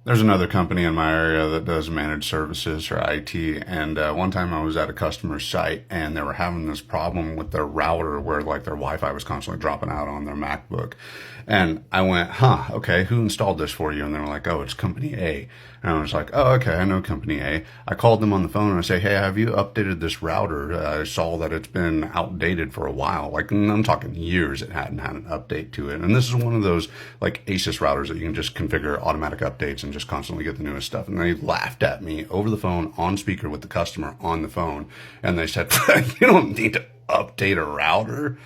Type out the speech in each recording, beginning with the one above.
There's another company in my area that does managed services or IT, and one time I was at a customer's site and they were having this problem with their router where like their Wi-Fi was constantly dropping out on their MacBook. And I went, okay, who installed this for you? And they were like, oh, it's company A. And I was like, oh, okay, I know company A. I called them on the phone and I say, hey, have you updated this router? I saw that it's been outdated for a while. Like, I'm talking years it hadn't had an update to it. And this is one of those like ASUS routers that you can just configure automatic updates and just constantly get the newest stuff. And they laughed at me over the phone on speaker with the customer on the phone. And they said, you don't need to update a router.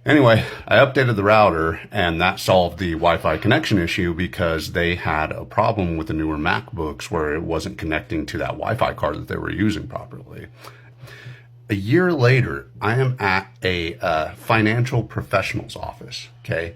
Anyway, I updated the router and that solved the Wi-Fi connection issue because they had a problem with the newer MacBooks where it wasn't connecting to that Wi-Fi card that they were using properly. A year later, I am at a financial professional's office, okay?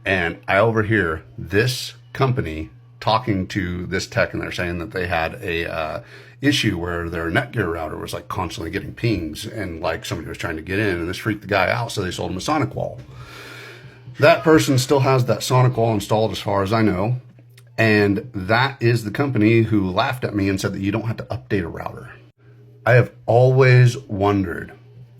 And I overhear this company talking to this tech, and they're saying that they had a issue where their Netgear router was like constantly getting pings and like somebody was trying to get in, and this freaked the guy out, so they sold him a SonicWall. That person still has that SonicWall installed as far as I know, and that is the company who laughed at me and said that you don't have to update a router. I have always wondered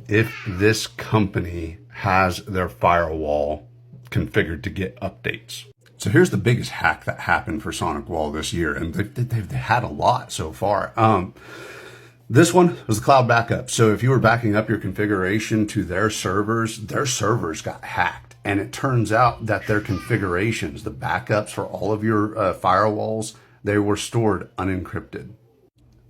if this company has their firewall configured to get updates. So here's the biggest hack that happened for SonicWall this year, and they've had a lot so far. This one was the cloud backup. So if you were backing up your configuration to their servers got hacked. And it turns out that their configurations, the backups for all of your firewalls, they were stored unencrypted.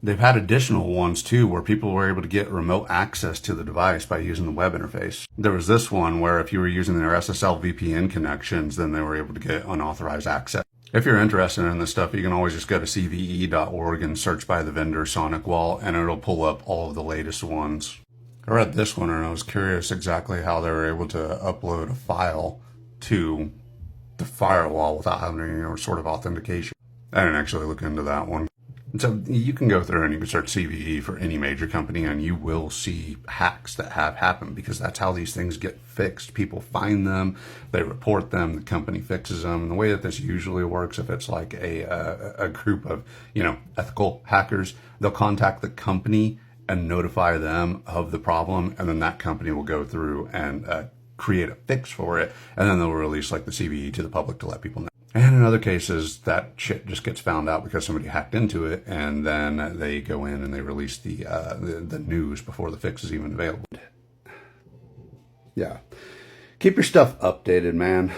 They've had additional ones too where people were able to get remote access to the device by using the web interface. There was this one where if you were using their SSL VPN connections, then they were able to get unauthorized access. If you're interested in this stuff, you can always just go to cve.org and search by the vendor SonicWall, and it'll pull up all of the latest ones. I read this one and I was curious exactly how they were able to upload a file to the firewall without having any sort of authentication. I didn't actually look into that one. So you can go through and you can search CVE for any major company and you will see hacks that have happened because that's how these things get fixed. People find them, they report them, the company fixes them. And the way that this usually works, if it's like a group of, ethical hackers, they'll contact the company and notify them of the problem. And then that company will go through and create a fix for it. And then they'll release like the CVE to the public to let people know. And in other cases, that shit just gets found out because somebody hacked into it, and then they go in and they release the news before the fix is even available. Yeah. Keep your stuff updated, man.